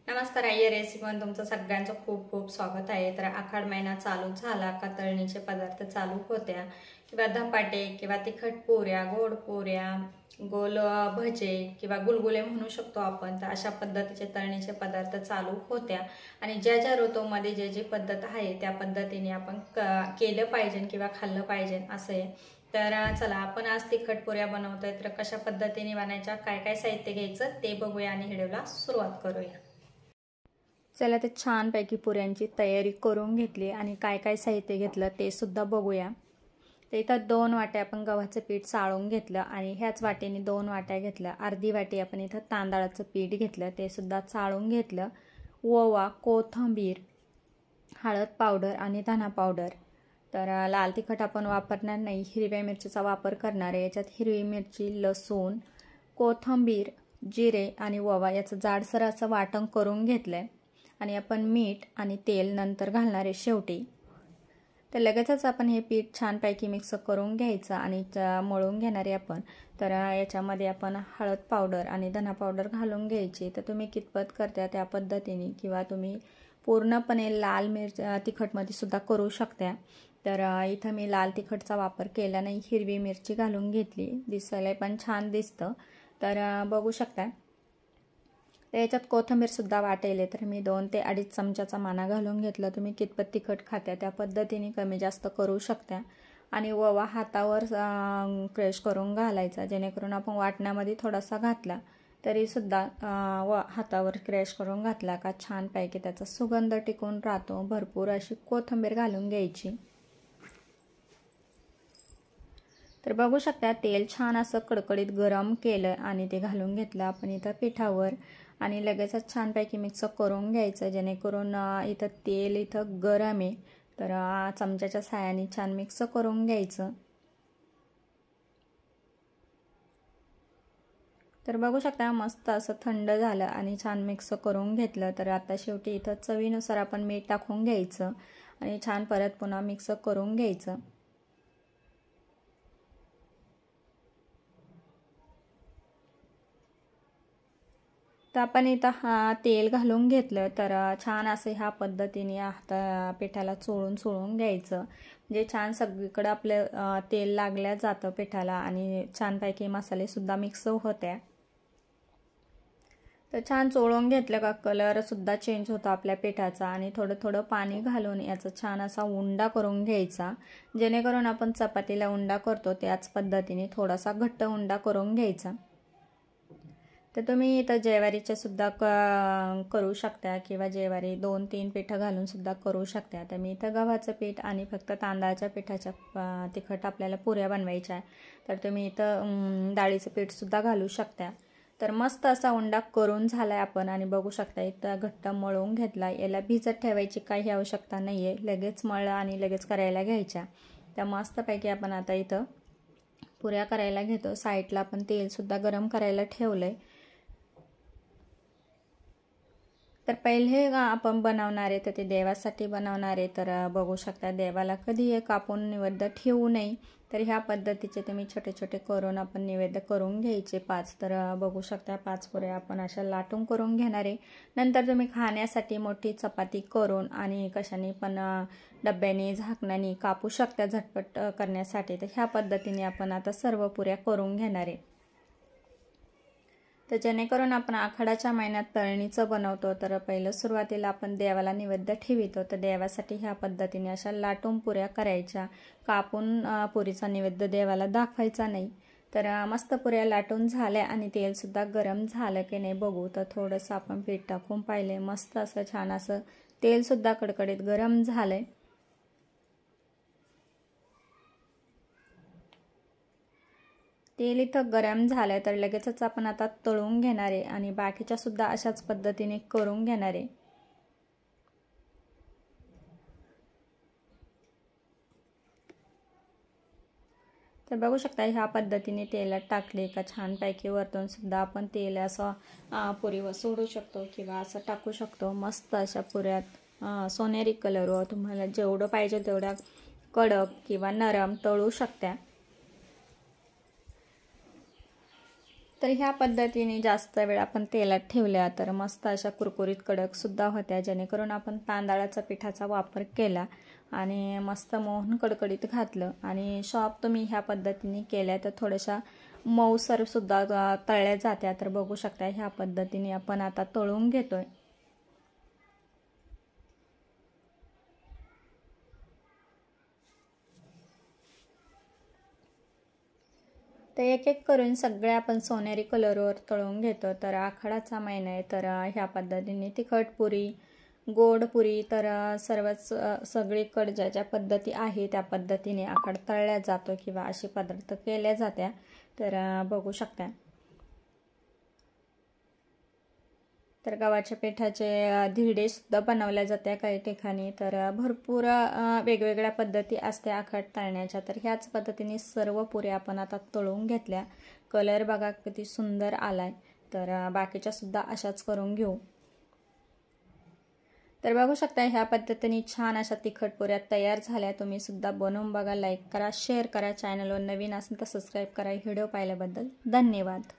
नमस्कार आई रेसिपीमध्ये तुमचं सगळ्यांचं खूप खूप स्वागत आहे। तर आखाड महिना चालू झाला का तळणीचे पदार्थ चालू होत्या किंवा धपाटे किंवा तिखट पुऱ्या, गोड पुऱ्या, गोल भजे किंवा गुलगुले म्हणू शकतो आपण। तर अशा पद्धतीचे तळणीचे पदार्थ चालू होत्या आणि ज्या ज्या ऋतूमध्ये जे जी पद्धत आहे त्या पद्धतीने आपण केलं पाहिजे किंवा खाल्लं पाहिजे असं आहे। तर चला आपण आज तिखट पुऱ्या बनवतोय, तर कशा पद्धतीने बनायच्या, काय काय साहित्य घ्यायचं ते बघूया आणि व्हिडिओला सुरुवात करूया। चला तर छानपैकी पुऱ्यांची तयारी करून घेतली आणि काय काय साहित्य घेतलं ते सुद्धा बघूया। तर इथं 2 वाट्या आपण गव्हाचं पीठ चाळून घेतलं आणि ह्याच वाटीने 2 वाट्या घेतलं। अर्धी वाटी आपण इथं तांदळाचं पीठ घेतलं, ते सुद्धा चाळून घेतलं। ओवा, कोथिंबीर, हळद पावडर आणि धना पावडर। तर लाल तिखट आपण वापरणार नाही, हिरव्या मिरचीचा वापर करणार आहे। याच्यात हिरवी मिरची, लसूण, कोथिंबीर, जिरे आणि ओवा याचं जाडसर असं वाटण करून घेतलंय आणि आपण मीठ आणि तेल नंतर घालणार आहे शेवटी। तर लगेचच आपण हे पीठ छानपैकी मिक्स करून घ्यायचं आणि मळून घेणार आहे आपण। तर याच्यामध्ये आपण हळद पावडर आणि धना पावडर घालून घ्यायची। तर तुम्ही कितपत करता त्या पद्धतीने किंवा तुम्ही पूर्णपणे लाल मिरच तिखटमध्ये सुद्धा करू शकता। तर इथं मी लाल तिखटचा वापर केला नाही, हिरवी मिरची घालून घेतली, दिसायला पण छान दिसतं। तर बघू शकता। तर याच्यात कोथिंबीर सुद्धा वाटेल, तर मी 2 ते 2.5 चमच्याचा माना घालून घेतला। तुम्ही कितपत तिखट खाता त्या पद्धतीने कमी जास्त करू शकता। आणि ओवा हातावर क्रश करून घालायचा, जेणेकरून आपण वाटण्यामध्ये थोडासा घातला तरी सुद्धा हातावर क्रश करून घातला का छानपैकी त्याचा सुगंध टिकून राहतो। भरपूर अशी कोथिंबीर घालून घ्यायची। तर बघू शकता तेल छान असं कडकडीत गरम केलं आणि ते घालून घेतलं आपण इथं पिठावर आणि लगेचच छानपैकी मिक्स करून घ्यायचं, जेणेकरून इथं तेल इथं गरम आहे। तर चमच्याच्या साहाय्याने छान मिक्स करून घ्यायचं। तर बघू शकता मस्त असं थंड झालं आणि छान मिक्स करून घेतलं। तर आता शेवटी इथं चवीनुसार आपण मीठ टाकून घ्यायचं आणि छान परत पुन्हा मिक्स करून घ्यायचं। तर आपण इथं तेल घालून घेतलं, तर छान असं ह्या पद्धतीने पिठाला चोळून घ्यायचं, म्हणजे छान सगळीकडे आपलं तेल लागल्या जातं पिठाला आणि छानपैकी मसाले सुद्धा मिक्स होते। तर छान चोळून घेतलं का कलर सुद्धा चेंज होतो आपल्या पिठाचा आणि थोडं थोडं पाणी घालून याचा छान असा उंडा करून घ्यायचा, जेणेकरून आपण चपातीला उंडा करतो त्याच पद्धतीने थोडासा घट्ट उंडा करून घ्यायचा। तर तुम्ही इथं ज्वारीचे सुद्धा करू शकता किंवा ज्वारी 2-3 पिठं घालून सुद्धा करू शकता। तर मी इथं गव्हाचं पीठ आणि फक्त तांदळाच्या पिठाच्या तिखट आपल्याला पुऱ्या बनवायच्या आहे, तर तुम्ही इथं डाळीचं पीठ सुद्धा घालू शकता। तर मस्त असा उंडा करून झालाय आपण आणि बघू शकता इथं घट्ट मळून घेतला। याला भिजत ठेवायची काही आवश्यकता नाही आहे, लगेच मळलं आणि लगेच करायला घ्यायच्या। तर मस्तपैकी आपण आता इथं पुऱ्या करायला घेतो। साईडला आपण तेल सुद्धा गरम करायला ठेवलंय। तर पहिले आपण बनवणार आहे तर ते देवासाठी बनवणार आहे। तर बघू शकता देवाला कधी कापून नैवेद्य ठेवू नये, तर ह्या पद्धतीचे तुम्ही छोटे छोटे करून आपण नैवेद्य करून घ्यायचे 5। तर बघू शकता 5 पुऱ्या आपण अशा लाटून करून घेणार आहे। नंतर तुम्ही खाण्यासाठी मोठी चपाती करून आणि कशाने पण डब्याने झाकणाने कापू शकता झटपट करण्यासाठी। तर ह्या पद्धतीने आपण आता सर्व पुऱ्या करून घेणार आहे। तर जेणेकरून आपण आखाडाच्या महिन्यात तळणीचं बनवतो, तर पहिलं सुरुवातीला आपण देवाला नैवेद्य ठेवितो, तर देवासाठी ह्या पद्धतीने अशा लाटून पुऱ्या करायच्या, कापून पुरीचा नैवेद्य देवाला दाखवायचा नाही। तर मस्त पुऱ्या लाटून झाल्या आणि तेल सुद्धा गरम झालं की नाही बघू। तर थोडंसं आपण पीठ टाकून पाहिले, मस्त असं छान असं तेल सुद्धा कडकडीत गरम झालंय। तेल इथं गरम झालं तर लगेचच आपण आता तळून घेणार आहे आणि बाकीच्या सुद्धा अशाच पद्धतीने करून घेणार आहे। तर बघू शकता ह्या पद्धतीने तेलात टाकले का छानपैकी वरतून सुद्धा आपण तेल असं पुरीवर सोडू शकतो किंवा असं टाकू शकतो। मस्त अशा पुऱ्यात सोनेरी कलरवर तुम्हाला जेवढं पाहिजे तेवढ्या कडक किंवा नरम तळू शकता। तर ह्या पद्धतीने जास्त वेळ आपण तेलात ठेवल्या तर मस्त अशा कुरकुरीत कडकसुद्धा होत्या, जेणेकरून आपण तांदळाचा पिठाचा वापर केला आणि मस्त मोहन कडकडीत घातलं आणि शॉप तुम्ही ह्या पद्धतीने केल्या तर थोड्याशा मऊसरसुद्धा तळल्या जात्या। तर बघू शकता ह्या पद्धतीने आपण आता तळून घेतोय। तर एक एक करून सगळे आपण सोनेरी कलरवर तळून घेतो। तर आखाडाचा महिना आहे तर ह्या पद्धतीने तिखट पुरी, गोड पुरी तर सर्वच सगळीकडे ज्या ज्या पद्धती आहे त्या पद्धतीने आखाड तळल्या जातो किंवा असे पदार्थ केल्या जात्या। तर बघू शकता तर गव्हाच्या पिठाचे धिरडे सुद्धा बनवल्या जाते काही ठिकाणी। तर भरपूर वेगवेगळ्या पद्धती असते आखाड तळण्याच्या। तर ह्याच पद्धतीने सर्व पुऱ्या आपण आता तळून घेतल्या। कलर बघा किती सुंदर आलाय। तर बाकीच्या सुद्धा अशाच करून घेऊ। तर बघू शकता ह्या पद्धतीने छान अशा तिखट पुऱ्या तयार झाल्या। तुम्ही सुद्धा बनवून बघा, लाईक करा, शेअर करा, चॅनलवर नवीन असेल तर सबस्क्राईब करा। व्हिडिओ पाहिल्याबद्दल धन्यवाद।